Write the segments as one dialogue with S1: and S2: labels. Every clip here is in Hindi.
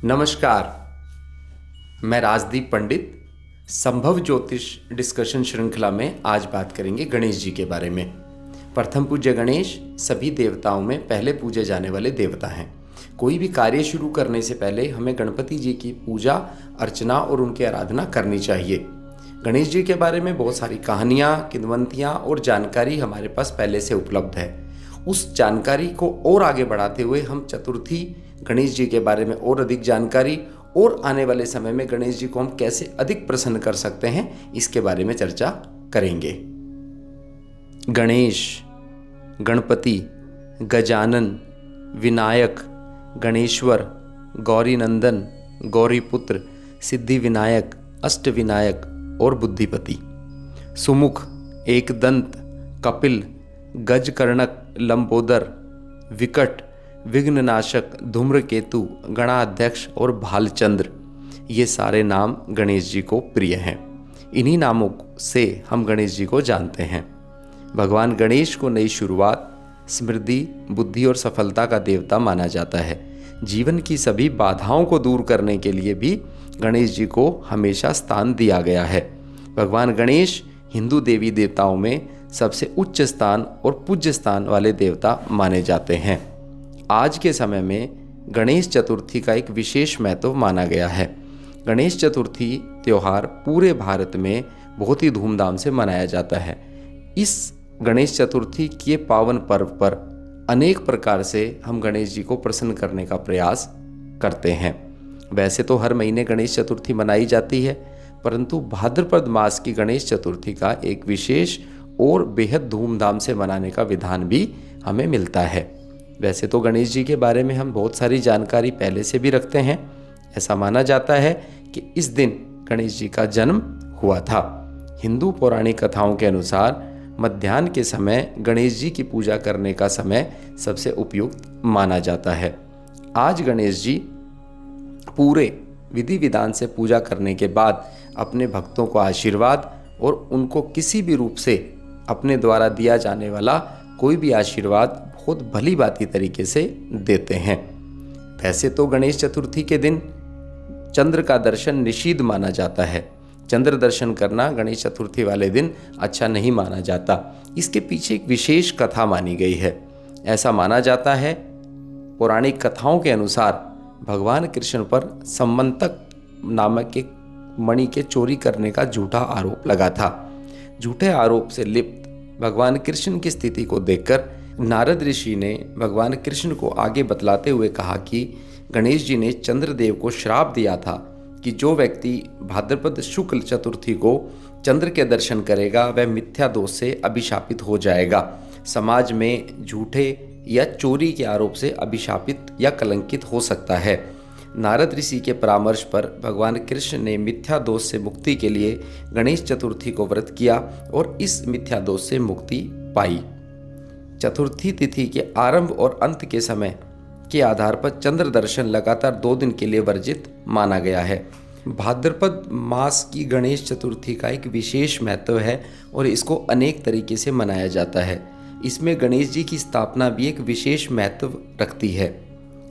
S1: नमस्कार। मैं राजदीप पंडित। संभव ज्योतिष डिस्कशन श्रृंखला में आज बात करेंगे गणेश जी के बारे में। प्रथम पूज्य गणेश सभी देवताओं में पहले पूजे जाने वाले देवता हैं। कोई भी कार्य शुरू करने से पहले हमें गणपति जी की पूजा अर्चना और उनकी आराधना करनी चाहिए। गणेश जी के बारे में बहुत सारी कहानियाँ, किंवदंतियाँ और जानकारी हमारे पास पहले से उपलब्ध है। उस जानकारी को और आगे बढ़ाते हुए हम चतुर्थी गणेश जी के बारे में और अधिक जानकारी और आने वाले समय में गणेश जी को हम कैसे अधिक प्रसन्न कर सकते हैं, इसके बारे में चर्चा करेंगे। गणेश, गणपति, गजानन, विनायक, गणेश्वर, गौरीनंदन, गौरीपुत्र, सिद्धि विनायक, अष्ट विनायक और बुद्धिपति, सुमुख, एकदंत, कपिल, गजकर्णक, लंबोदर, विकट, विघ्ननाशक, धूम्रकेतु, गणाध्यक्ष और भालचंद्र, ये सारे नाम गणेश जी को प्रिय हैं। इन्हीं नामों से हम गणेश जी को जानते हैं। भगवान गणेश को नई शुरुआत, समृद्धि, बुद्धि और सफलता का देवता माना जाता है। जीवन की सभी बाधाओं को दूर करने के लिए भी गणेश जी को हमेशा स्थान दिया गया है। भगवान गणेश हिंदू देवी देवताओं में सबसे उच्च स्थान और पूज्य स्थान वाले देवता माने जाते हैं। आज के समय में गणेश चतुर्थी का एक विशेष महत्व माना गया है। गणेश चतुर्थी त्यौहार पूरे भारत में बहुत ही धूमधाम से मनाया जाता है। इस गणेश चतुर्थी के पावन पर्व पर अनेक प्रकार से हम गणेश जी को प्रसन्न करने का प्रयास करते हैं। वैसे तो हर महीने गणेश चतुर्थी मनाई जाती है, परंतु भाद्रपद मास की गणेश चतुर्थी का एक विशेष और बेहद धूमधाम से मनाने का विधान भी हमें मिलता है। वैसे तो गणेश जी के बारे में हम बहुत सारी जानकारी पहले से भी रखते हैं। ऐसा माना जाता है कि इस दिन गणेश जी का जन्म हुआ था। हिंदू पौराणिक कथाओं के अनुसार मध्याह्न के समय गणेश जी की पूजा करने का समय सबसे उपयुक्त माना जाता है। आज गणेश जी पूरे विधि विधान से पूजा करने के बाद अपने भक्तों को आशीर्वाद और उनको किसी भी रूप से अपने द्वारा दिया जाने वाला कोई भी आशीर्वाद बहुत भली भांति तरीके से देते हैं। वैसे तो गणेश चतुर्थी के दिन चंद्र का दर्शन निषिद्ध माना जाता है। चंद्र दर्शन करना गणेश चतुर्थी वाले दिन अच्छा नहीं माना जाता। इसके पीछे एक विशेष कथा मानी गई है। ऐसा माना जाता है, पौराणिक कथाओं के अनुसार भगवान कृष्ण पर समंतक नामक एक मणि के चोरी करने का झूठा आरोप लगा था। झूठे आरोप से लिप्त भगवान कृष्ण की स्थिति को देखकर नारद ऋषि ने भगवान कृष्ण को आगे बतलाते हुए कहा कि गणेश जी ने चंद्रदेव को श्राप दिया था कि जो व्यक्ति भाद्रपद शुक्ल चतुर्थी को चंद्र के दर्शन करेगा वह मिथ्या दोष से अभिशापित हो जाएगा, समाज में झूठे या चोरी के आरोप से अभिशापित या कलंकित हो सकता है। नारद ऋषि के परामर्श पर भगवान कृष्ण ने मिथ्या दोष से मुक्ति के लिए गणेश चतुर्थी को व्रत किया और इस मिथ्या दोष से मुक्ति पाई। चतुर्थी तिथि के आरंभ और अंत के समय के आधार पर चंद्र दर्शन लगातार 2 दिन के लिए वर्जित माना गया है। भाद्रपद मास की गणेश चतुर्थी का एक विशेष महत्व है और इसको अनेक तरीके से मनाया जाता है। इसमें गणेश जी की स्थापना भी एक विशेष महत्व रखती है।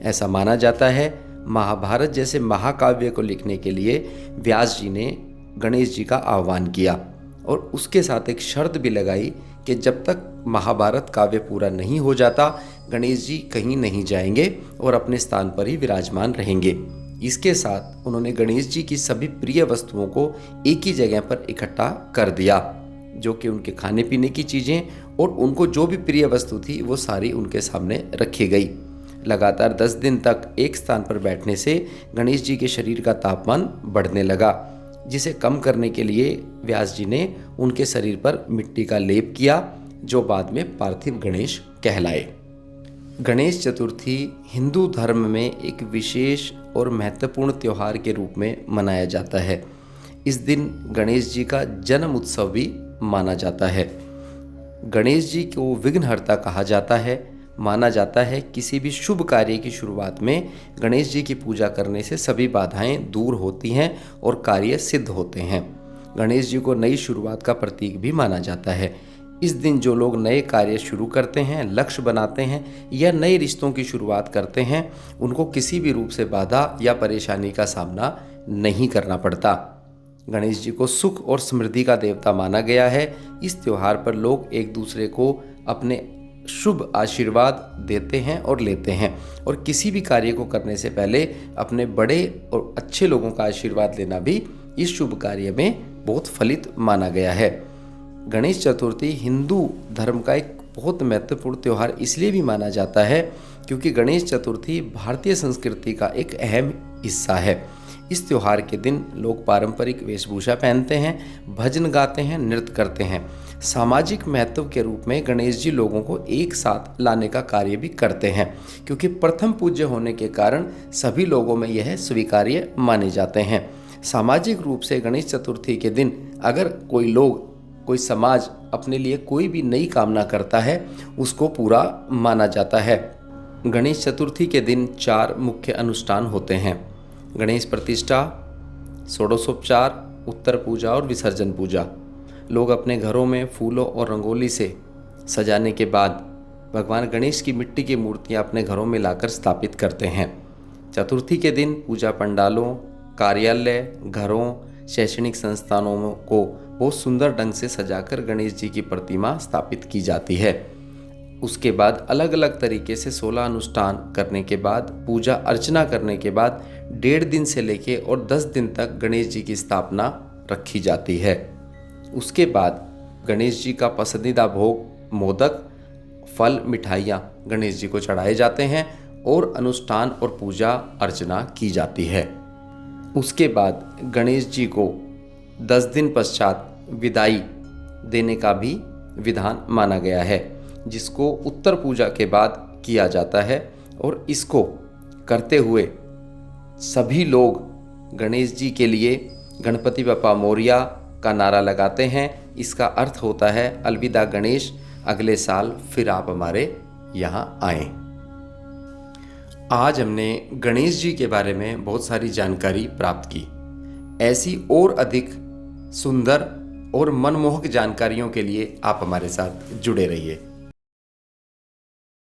S1: ऐसा माना जाता है, महाभारत जैसे महाकाव्य को लिखने के लिए व्यास जी ने गणेश जी का आह्वान किया और उसके साथ एक शर्त भी लगाई कि जब तक महाभारत काव्य पूरा नहीं हो जाता गणेश जी कहीं नहीं जाएंगे और अपने स्थान पर ही विराजमान रहेंगे। इसके साथ उन्होंने गणेश जी की सभी प्रिय वस्तुओं को एक ही जगह पर इकट्ठा कर दिया, जो कि उनके खाने पीने की चीज़ें और उनको जो भी प्रिय वस्तु थी वो सारी उनके सामने रखी गई। लगातार 10 दिन तक एक स्थान पर बैठने से गणेश जी के शरीर का तापमान बढ़ने लगा, जिसे कम करने के लिए व्यास जी ने उनके शरीर पर मिट्टी का लेप किया, जो बाद में पार्थिव गणेश कहलाए। गणेश चतुर्थी हिंदू धर्म में एक विशेष और महत्वपूर्ण त्यौहार के रूप में मनाया जाता है। इस दिन गणेश जी का जन्म उत्सव भी माना जाता है। गणेश जी को विघ्नहर्ता कहा जाता है। माना जाता है किसी भी शुभ कार्य की शुरुआत में गणेश जी की पूजा करने से सभी बाधाएं दूर होती हैं और कार्य सिद्ध होते हैं। गणेश जी को नई शुरुआत का प्रतीक भी माना जाता है। इस दिन जो लोग नए कार्य शुरू करते हैं, लक्ष्य बनाते हैं या नए रिश्तों की शुरुआत करते हैं, उनको किसी भी रूप से बाधा या परेशानी का सामना नहीं करना पड़ता। गणेश जी को सुख और समृद्धि का देवता माना गया है। इस त्योहार पर लोग एक दूसरे को अपने शुभ आशीर्वाद देते हैं और लेते हैं, और किसी भी कार्य को करने से पहले अपने बड़े और अच्छे लोगों का आशीर्वाद लेना भी इस शुभ कार्य में बहुत फलित माना गया है। गणेश चतुर्थी हिंदू धर्म का एक बहुत महत्वपूर्ण त्यौहार इसलिए भी माना जाता है क्योंकि गणेश चतुर्थी भारतीय संस्कृति का एक अहम हिस्सा है। इस त्यौहार के दिन लोग पारंपरिक वेशभूषा पहनते हैं, भजन गाते हैं, नृत्य करते हैं। सामाजिक महत्व के रूप में गणेश जी लोगों को एक साथ लाने का कार्य भी करते हैं, क्योंकि प्रथम पूज्य होने के कारण सभी लोगों में यह स्वीकार्य माने जाते हैं। सामाजिक रूप से गणेश चतुर्थी के दिन अगर कोई समाज अपने लिए कोई भी नई कामना करता है, उसको पूरा माना जाता है। गणेश चतुर्थी के दिन 4 मुख्य अनुष्ठान होते हैं: गणेश प्रतिष्ठा, षोडशोपचार, उत्तर पूजा और विसर्जन पूजा। लोग अपने घरों में फूलों और रंगोली से सजाने के बाद भगवान गणेश की मिट्टी की मूर्तियां अपने घरों में लाकर स्थापित करते हैं। चतुर्थी के दिन पूजा पंडालों, कार्यालय, घरों, शैक्षणिक संस्थानों को बहुत सुंदर ढंग से सजाकर गणेश जी की प्रतिमा स्थापित की जाती है। उसके बाद अलग अलग तरीके से 16 अनुष्ठान करने के बाद, पूजा अर्चना करने के बाद 1.5 दिन से लेके और 10 दिन तक गणेश जी की स्थापना रखी जाती है। उसके बाद गणेश जी का पसंदीदा भोग मोदक, फल, मिठाइयाँ गणेश जी को चढ़ाए जाते हैं और अनुष्ठान और पूजा अर्चना की जाती है। उसके बाद गणेश जी को 10 दिन पश्चात विदाई देने का भी विधान माना गया है, जिसको उत्तर पूजा के बाद किया जाता है। और इसको करते हुए सभी लोग गणेश जी के लिए गणपति बप्पा मोरया का नारा लगाते हैं। इसका अर्थ होता है अलविदा गणेश, अगले साल फिर आप हमारे यहाँ आएं। आज हमने गणेश जी के बारे में बहुत सारी जानकारी प्राप्त की। ऐसी और अधिक सुंदर और मनमोहक जानकारियों के लिए आप हमारे साथ जुड़े रहिए।